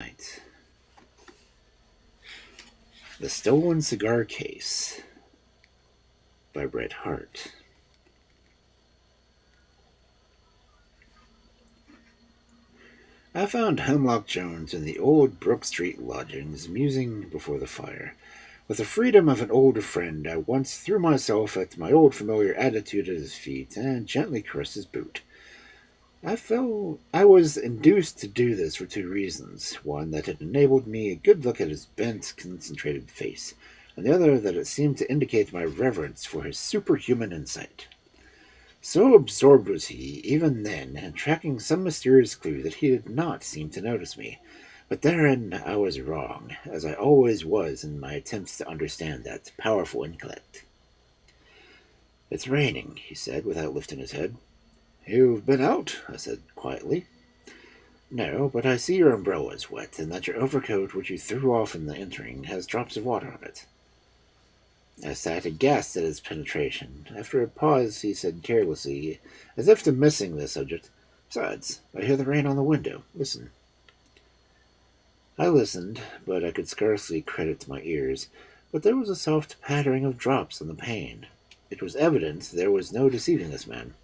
Right. The Stolen Cigar-Case by Brett Harte. I found Hemlock Jones in the old Brook Street lodgings, musing before the fire. With the freedom of an older friend, I once threw myself at my old familiar attitude at his feet and gently caressed his boot. I felt I was induced to do this for two reasons. One, that it enabled me a good look at his bent, concentrated face, and the other, that it seemed to indicate my reverence for his superhuman insight. So absorbed was he, even then, in tracking some mysterious clue that he did not seem to notice me. But therein I was wrong, as I always was in my attempts to understand that powerful intellect. "It's raining," he said, without lifting his head. "You've been out," I said quietly. "No, but I see your umbrella is wet, and that your overcoat, which you threw off in the entering, has drops of water on it." I sat aghast at his penetration. After a pause, he said carelessly, as if dismissing the subject, "Besides, I hear the rain on the window. Listen." I listened, but I could scarcely credit my ears. But there was a soft pattering of drops on the pane. It was evident there was no deceiving this man.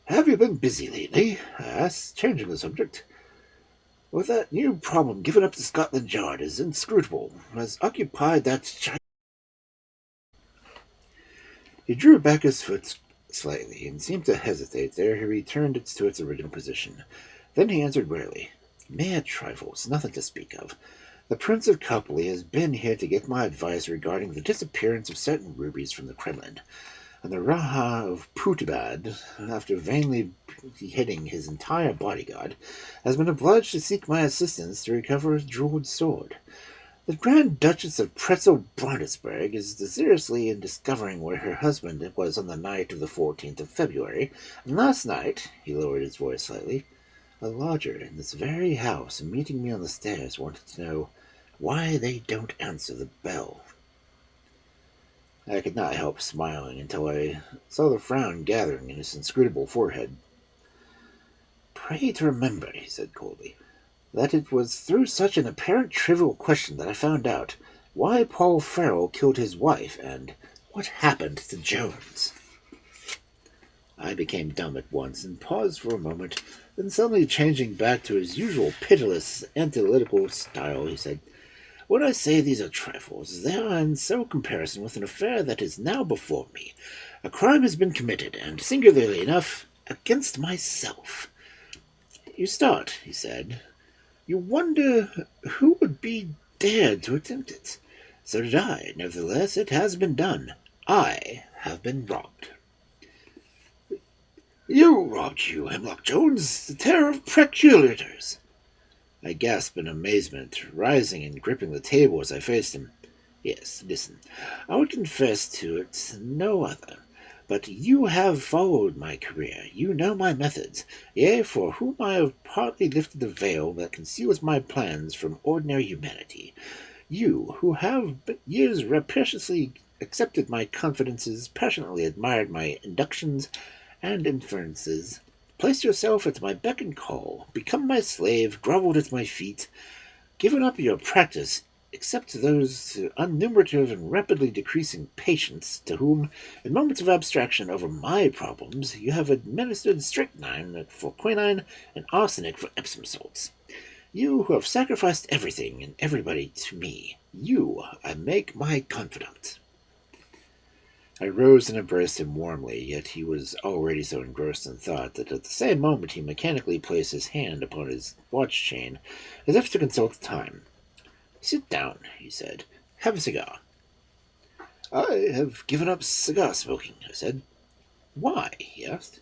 "Have you been busy lately?" I asked, changing the subject. "With that new problem given up to Scotland Yard is inscrutable, has occupied that He drew back his foot slightly, and seemed to hesitate. There he returned it to its original position. Then he answered wearily, "Mere trifles, nothing to speak of. The Prince of Copley has been here to get my advice regarding the disappearance of certain rubies from the Kremlin, and the Raja of Putibad, after vainly beheading his entire bodyguard, has been obliged to seek my assistance to recover a jeweled sword. The Grand Duchess of Pretzel-Brandesburg is desiriously in discovering where her husband was on the night of the 14th of February, and last night," he lowered his voice slightly, "a lodger in this very house, meeting me on the stairs, wanted to know why they don't answer the bell." I could not help smiling until I saw the frown gathering in his inscrutable forehead. "Pray to remember," he said coldly, "that it was through such an apparent trivial question that I found out why Paul Farrell killed his wife and what happened to Jones." I became dumb at once and paused for a moment. Then, suddenly changing back to his usual pitiless, analytical style, he said, "When I say these are trifles, they are in so comparison with an affair that is now before me. A crime has been committed, and, singularly enough, against myself." "You start," he said. "You wonder who would be dared to attempt it. So did I. Nevertheless, it has been done. I have been robbed." "You robbed you, Hemlock Jones, the terror of peculators." I gasped in amazement, rising and gripping the table as I faced him. "Yes, listen. I would confess to it no other. But you have followed my career. You know my methods. Yea, for whom I have partly lifted the veil that conceals my plans from ordinary humanity. You, who have but years rapaciously accepted my confidences, passionately admired my inductions and inferences, placed yourself at my beck and call, become my slave, groveled at my feet, given up your practice, except to those unnumerable and rapidly decreasing patients to whom, in moments of abstraction over my problems, you have administered strychnine for quinine and arsenic for Epsom salts. You who have sacrificed everything and everybody to me, you I make my confidant." I rose and embraced him warmly, yet he was already so engrossed in thought that at the same moment he mechanically placed his hand upon his watch chain, as if to consult the time. "Sit down," he said. "Have a cigar." "I have given up cigar smoking," I said. "Why?" he asked.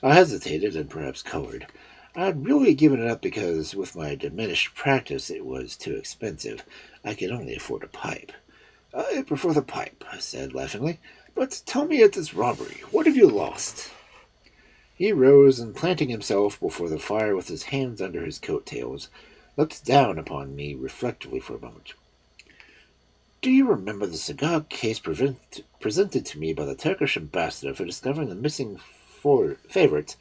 I hesitated and perhaps colored. I had really given it up because, with my diminished practice, it was too expensive. I could only afford a pipe. "I prefer the pipe," I said laughingly. "But tell me at this robbery, what have you lost?" He rose and, planting himself before the fire with his hands under his coat tails, looked down upon me reflectively for a moment. "Do you remember the cigar case presented to me by the Turkish ambassador for discovering the missing favorite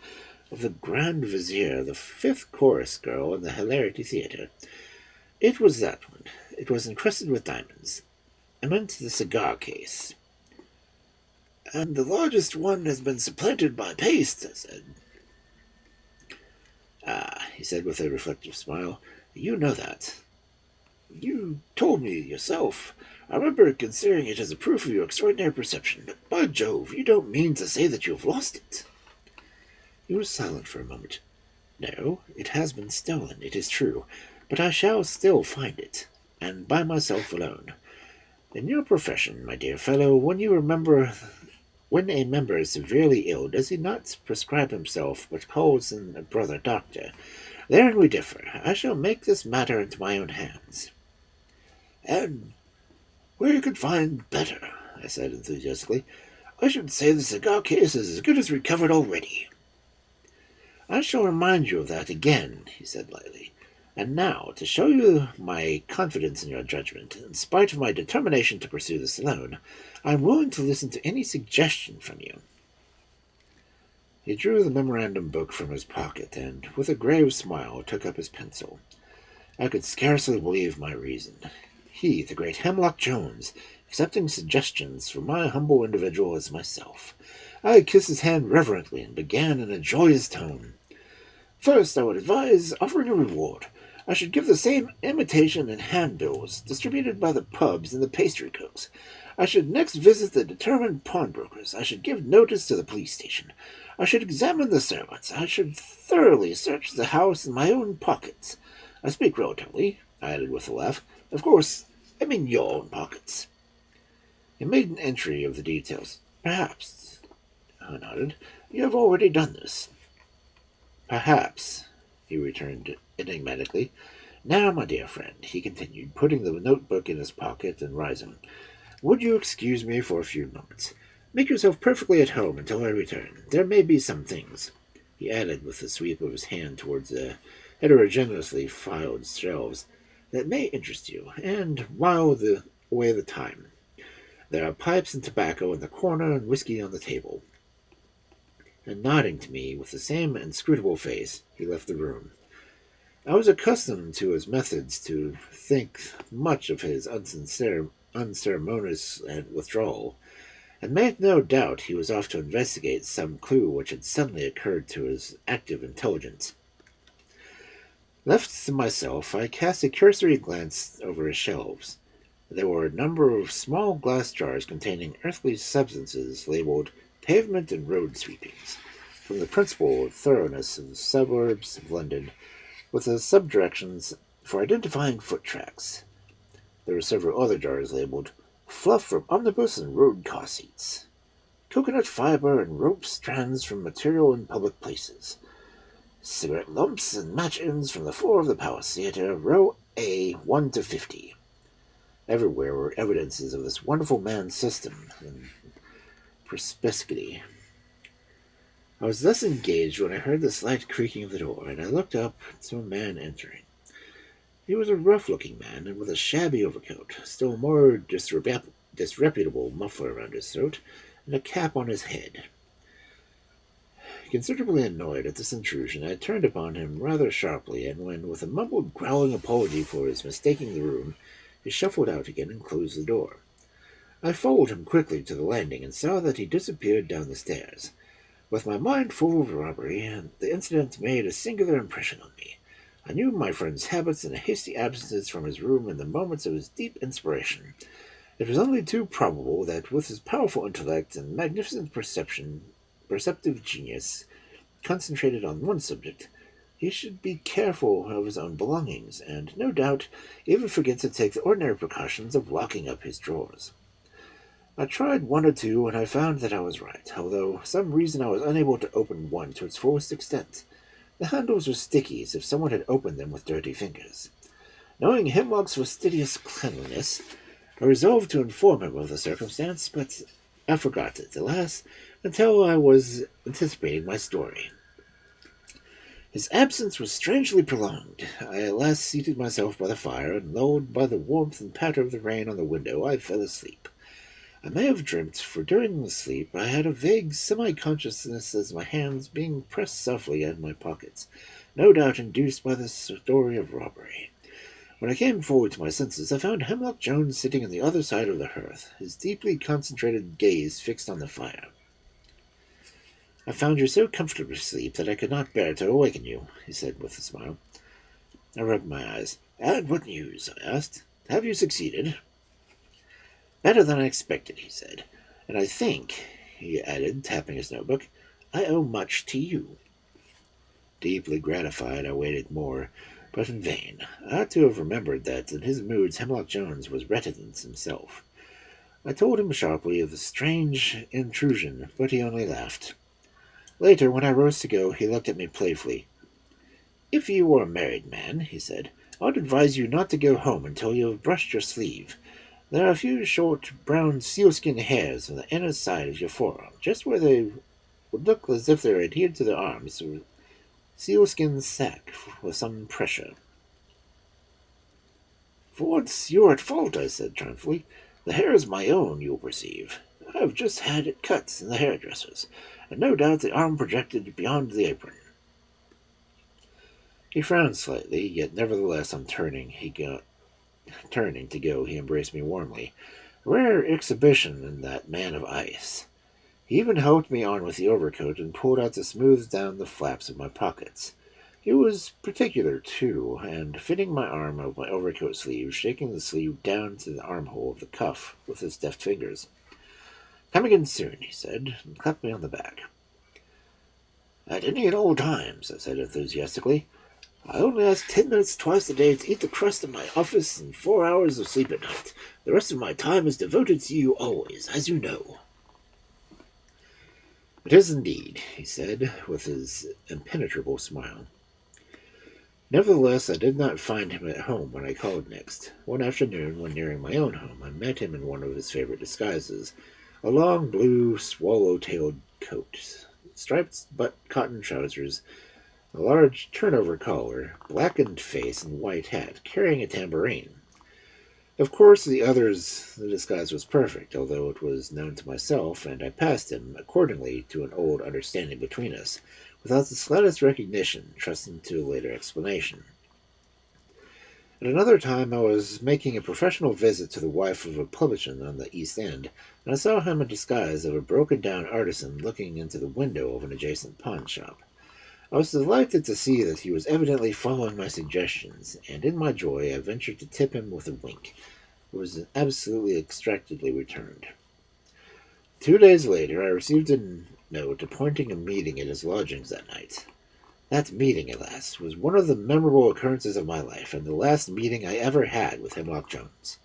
of the Grand Vizier, the fifth chorus girl in the Hilarity Theatre. It was that one. It was encrusted with diamonds. I meant the cigar-case. And the largest one has been supplanted by paste, I said. Ah, he said with a reflective smile. You know that. You told me yourself. I remember considering it as a proof of your extraordinary perception, but by Jove, you don't mean to say that you have lost it. He was silent for a moment. No, it has been stolen, it is true, but I shall still find it, and by myself alone. In your profession, my dear fellow, when a member is severely ill, does he not prescribe himself, but calls in a brother doctor? Therein we differ. I shall make this matter into my own hands. And where you could find better, I said enthusiastically. I should say the cigar-case is as good as recovered already. I shall remind you of that again, he said lightly. And now, to show you my confidence in your judgment, in spite of my determination to pursue this alone, I am willing to listen to any suggestion from you. He drew the memorandum book from his pocket, and, with a grave smile, took up his pencil. I could scarcely believe my reason. He, the great Hemlock Jones, accepting suggestions from my humble individual as myself. I kissed his hand reverently and began in a joyous tone. First, I would advise offering a reward. I should give the same imitation and handbills distributed by the pubs and the pastry cooks. I should next visit the determined pawnbrokers. I should give notice to the police station. I should examine the servants. I should thoroughly search the house in my own pockets. I speak relatively, I added with a laugh. Of course, I mean your own pockets. He made an entry of the details. Perhaps, I nodded, you have already done this. Perhaps, he returned enigmatically. Now, my dear friend, he continued, putting the notebook in his pocket and rising, would you excuse me for a few moments? Make yourself perfectly at home until I return. There may be some things, he added with a sweep of his hand towards the heterogeneously filed shelves, that may interest you, and while away the time. There are pipes and tobacco in the corner and whiskey on the table. And nodding to me with the same inscrutable face, he left the room. I was accustomed to his methods to think much of his unceremonious withdrawal, and made no doubt he was off to investigate some clue which had suddenly occurred to his active intelligence. Left to myself, I cast a cursory glance over his shelves. There were a number of small glass jars containing earthly substances labeled pavement and road sweepings, from the principle of thoroughness of the suburbs of London, with the subdirections for identifying foot tracks. There were several other jars labeled fluff from omnibus and road car seats, coconut fiber and rope strands from material in public places, cigarette lumps and match ends from the floor of the Palace Theatre, row A, 1 to 50. Everywhere were evidences of this wonderful man's system and perspicacity. I was thus engaged when I heard the slight creaking of the door, and I looked up and saw a man entering. He was a rough-looking man, and with a shabby overcoat, still more disreputable muffler around his throat, and a cap on his head. Considerably annoyed at this intrusion, I turned upon him rather sharply, and when, with a mumbled, growling apology for his mistaking the room, he shuffled out again and closed the door. I followed him quickly to the landing, and saw that he disappeared down the stairs. With my mind full of robbery, the incident made a singular impression on me. I knew my friend's habits and hasty absences from his room in the moments of his deep inspiration. It was only too probable that, with his powerful intellect and magnificent perceptive genius concentrated on one subject, he should be careful of his own belongings, and, no doubt, even forget to take the ordinary precautions of locking up his drawers. I tried one or two, and I found that I was right, although for some reason I was unable to open one to its fullest extent. The handles were sticky, as if someone had opened them with dirty fingers. Knowing Hemlock's fastidious cleanliness, I resolved to inform him of the circumstance, but I forgot it, alas, until I was anticipating my story. His absence was strangely prolonged. I at last seated myself by the fire, and lulled by the warmth and patter of the rain on the window, I fell asleep. I may have dreamt, for during the sleep I had a vague semi-consciousness as my hands being pressed softly in my pockets, no doubt induced by the story of robbery. When I came forward to my senses, I found Hemlock Jones sitting on the other side of the hearth, his deeply concentrated gaze fixed on the fire. "I found you so comfortably asleep that I could not bear to awaken you," he said with a smile. I rubbed my eyes. "And what news?" I asked. "Have you succeeded?" "Better than I expected," he said. "And I think," he added, tapping his notebook, "I owe much to you." Deeply gratified, I waited more, but in vain. I ought to have remembered that, in his moods, Hemlock Jones was reticence himself. I told him sharply of the strange intrusion, but he only laughed. Later, when I rose to go, he looked at me playfully. "If you were a married man," he said, "I would advise you not to go home until you have brushed your sleeve. There are a few short brown sealskin hairs on the inner side of your forearm, just where they would look as if they were adhered to the arms, or sealskin sack with some pressure." "For once you are at fault," I said triumphantly. "The hair is my own, you'll perceive. I have just had it cut in the hairdresser's, and no doubt the arm projected beyond the apron." He frowned slightly, yet nevertheless on turning to go, he embraced me warmly. A rare exhibition in that man of ice. He even helped me on with the overcoat and pulled out to smooth down the flaps of my pockets. He was particular, too, and fitting my arm of my overcoat sleeve, shaking the sleeve down to the armhole of the cuff with his deft fingers. "Come again soon," he said, and clapped me on the back. "At any and all times," I said enthusiastically. "I only ask 10 minutes twice a day to eat the crust in my office and 4 hours of sleep at night. The rest of my time is devoted to you always, as you know." "It is indeed," he said, with his impenetrable smile. Nevertheless, I did not find him at home when I called next. One afternoon, when nearing my own home, I met him in one of his favorite disguises, a long blue swallow-tailed coat, striped cotton trousers, a large turnover collar, blackened face, and white hat, carrying a tambourine. Of course, the disguise was perfect, although it was known to myself, and I passed him, accordingly to an old understanding between us, without the slightest recognition, trusting to a later explanation. At another time, I was making a professional visit to the wife of a publican on the East End, and I saw him in disguise of a broken-down artisan looking into the window of an adjacent pawn-shop. I was delighted to see that he was evidently following my suggestions, and in my joy I ventured to tip him with a wink. It was absolutely extractedly returned. 2 days later, I received a note appointing a meeting at his lodgings that night. That meeting, alas, was one of the memorable occurrences of my life, and the last meeting I ever had with Hemlock Jones.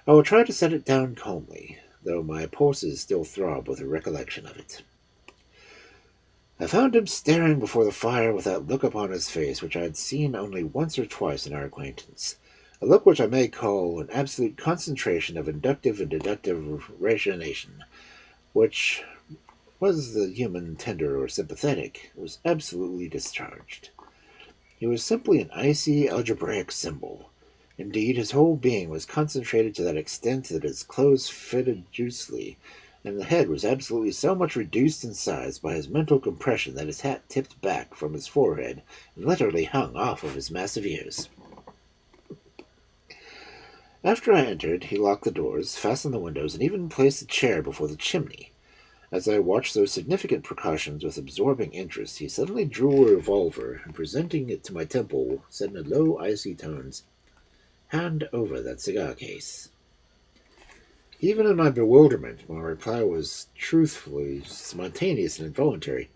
I will try to set it down calmly, though my pulses still throb with a recollection of it. I found him staring before the fire with that look upon his face which I had seen only once or twice in our acquaintance, a look which I may call an absolute concentration of inductive and deductive ratiocination, which was the human tender or sympathetic, was absolutely discharged. He was simply an icy algebraic symbol. Indeed, his whole being was concentrated to that extent that his clothes fitted loosely, and the head was absolutely so much reduced in size by his mental compression that his hat tipped back from his forehead and literally hung off of his massive ears. After I entered, he locked the doors, fastened the windows, and even placed a chair before the chimney. As I watched those significant precautions with absorbing interest, he suddenly drew a revolver, and presenting it to my temple, said in low, icy tones, "Hand over that cigar-case." Even in my bewilderment, my reply was truthfully spontaneous and involuntary.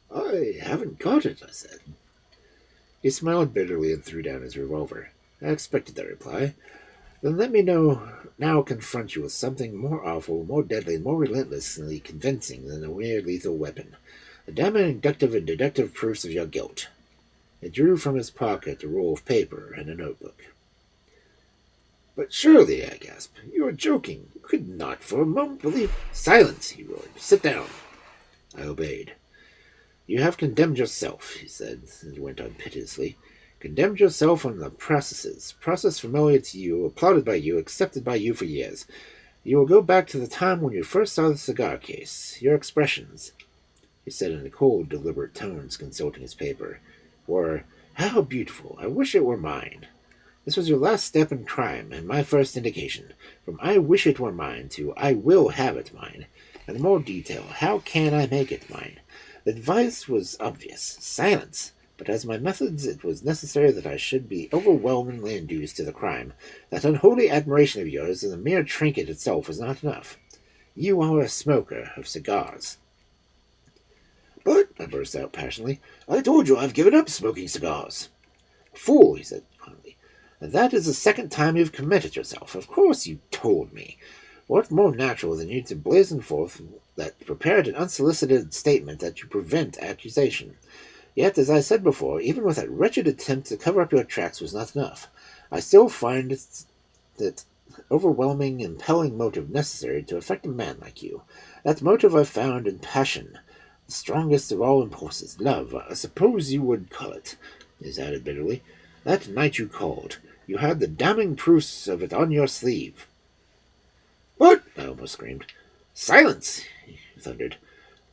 "I haven't got it," I said. He smiled bitterly and threw down his revolver. I expected that reply. "Then let me now confront you with something more awful, more deadly, and more relentlessly convincing than a mere lethal weapon. The damning inductive and deductive proofs of your guilt." He drew from his pocket a roll of paper and a notebook. "But surely," I gasped, "you are joking. You could not for a moment believe—" "Silence!" he roared. "Sit down." I obeyed. "You have condemned yourself," he said, and went on piteously. "Condemned yourself on the process familiar to you, applauded by you, accepted by you for years. You will go back to the time when you first saw the cigar case. Your expressions, he said in cold, deliberate tones, consulting his paper, were, "How beautiful! I wish it were mine." This was your last step in crime, and my first indication. From "I wish it were mine" to "I will have it mine." And more detail, "How can I make it mine?" The advice was obvious. Silence. But as my methods, it was necessary that I should be overwhelmingly induced to the crime. That unholy admiration of yours in the mere trinket itself was not enough. You are a smoker of cigars. "But," I burst out passionately, "I told you I've given up smoking cigars." "Fool," he said calmly. "That is the second time you've committed yourself. Of course you told me. What more natural than you to blazon forth that prepared and unsolicited statement that you prevent accusation? Yet, as I said before, even with that wretched attempt to cover up your tracks was not enough. I still find that overwhelming, impelling motive necessary to affect a man like you. That motive I found in passion, the strongest of all impulses, love, I suppose you would call it," he added bitterly. "That night you called. You had the damning proofs of it on your sleeve." "What?" I almost screamed. "Silence!" he thundered.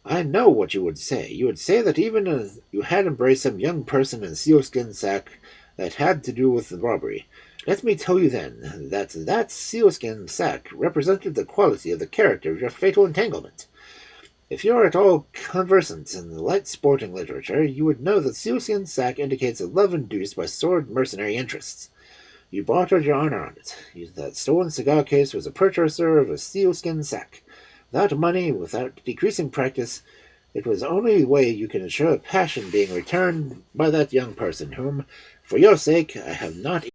"I know what you would say. You would say that even as you had embraced some young person in a sealskin sack that had to do with the robbery. Let me tell you then that that sealskin sack represented the quality of the character of your fatal entanglement. If you are at all conversant in the light sporting literature, you would know that sealskin sack indicates a love induced by sordid mercenary interests. You bartered your honor on it. That stolen cigar case was a purchaser of a sealskin sack. Without money, without decreasing practice, it was the only way you can ensure a passion being returned by that young person, whom, for your sake, I have not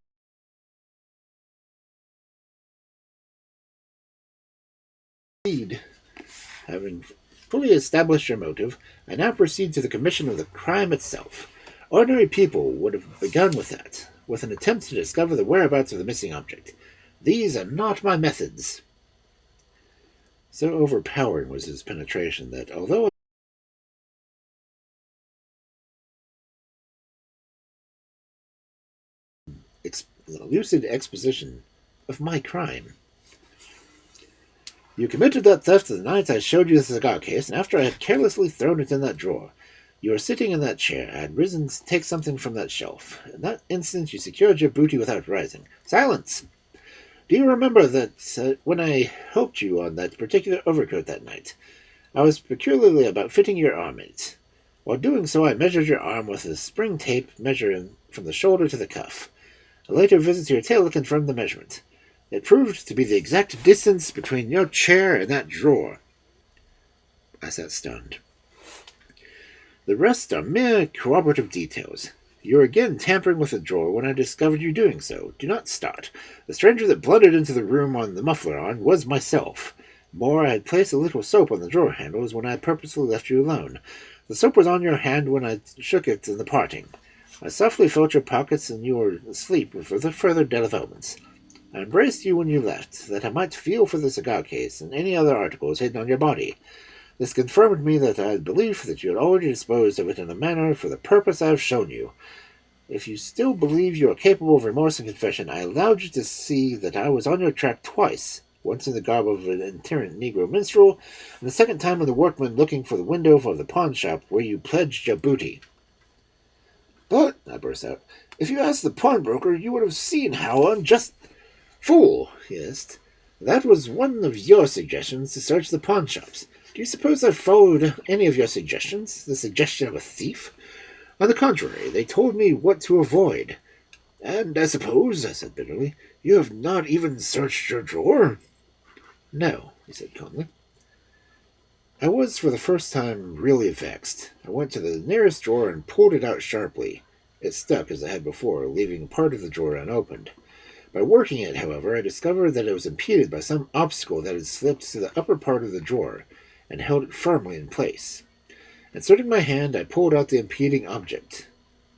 indeed. Having fully established your motive, I now proceed to the commission of the crime itself. Ordinary people would have begun with that, with an attempt to discover the whereabouts of the missing object. These are not my methods." So overpowering was his penetration that, although lucid exposition of my crime. "You committed that theft the night I showed you the cigar case, and after I had carelessly thrown it in that drawer. You were sitting in that chair. I had risen to take something from that shelf. In that instant you secured your booty without rising. Silence! Do you remember that when I helped you on that particular overcoat that night, I was peculiarly about fitting your arm in it. While doing so, I measured your arm with a spring tape measuring from the shoulder to the cuff. A later visit to your tailor confirmed the measurement. It proved to be the exact distance between your chair and that drawer." I sat stunned. "The rest are mere corroborative details. You were again tampering with the drawer when I discovered you doing so. Do not start. The stranger that blundered into the room on the muffler on was myself. More, I had placed a little soap on the drawer handles when I purposely left you alone. The soap was on your hand when I shook it in the parting. I softly felt your pockets, and you were asleep for the further developments. I embraced you when you left, that I might feel for the cigar case and any other articles hidden on your body. This confirmed me that I had believed that you had already disposed of it in a manner for the purpose I have shown you. If you still believe you are capable of remorse and confession, I allowed you to see that I was on your track twice, once in the garb of an itinerant Negro minstrel, and the second time with a workman looking for the window of the pawn shop where you pledged your booty." "But," I burst out, "if you asked the pawnbroker, you would have seen how unjust—" "Fool," he hissed. "That was one of your suggestions to search the pawn shops. Do you suppose I followed any of your suggestions? The suggestion of a thief? On the contrary, they told me what to avoid. And I suppose," I said bitterly, "you have not even searched your drawer?" "No," he said calmly. I was, for the first time, really vexed. I went to the nearest drawer and pulled it out sharply. It stuck, as I had before, leaving part of the drawer unopened. By working it, however, I discovered that it was impeded by some obstacle that had slipped to the upper part of the drawer and held it firmly in place. Inserting my hand, I pulled out the impeding object.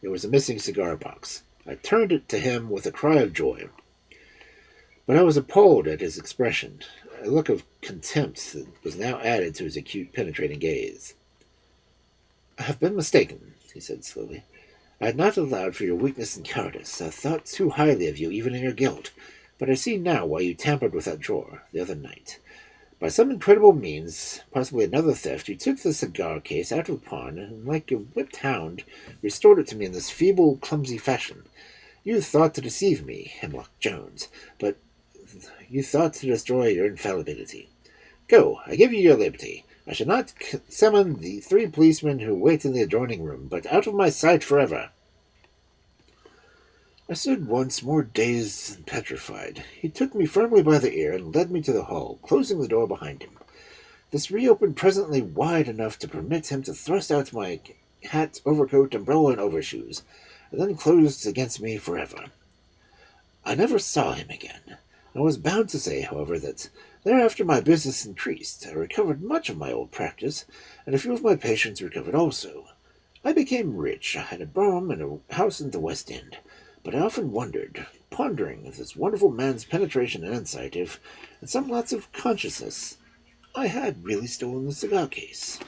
It was a missing cigar box. I turned it to him with a cry of joy. But I was appalled at his expression. A look of contempt that was now added to his acute, penetrating gaze. "I have been mistaken," he said slowly. "I had not allowed for your weakness and cowardice. I thought too highly of you, even in your guilt. But I see now why you tampered with that drawer the other night. By some incredible means, possibly another theft, you took the cigar case out of pawn and, like a whipped hound, restored it to me in this feeble, clumsy fashion. You thought to deceive me, Hemlock Jones, but you thought to destroy your infallibility. Go, I give you your liberty. I shall not summon the 3 policemen who wait in the adjoining room, but out of my sight forever. I stood once more dazed and petrified. He took me firmly by the ear and led me to the hall, closing the door behind him. This reopened presently wide enough to permit him to thrust out my hat, overcoat, umbrella, and overshoes, and then closed against me forever. I never saw him again. I was bound to say, however, that thereafter my business increased. I recovered much of my old practice, and a few of my patients recovered also. I became rich. I had a brougham and a house in the West End. But I often wondered, pondering of this wonderful man's penetration and insight, if, in some lapse of consciousness, I had really stolen the cigar case.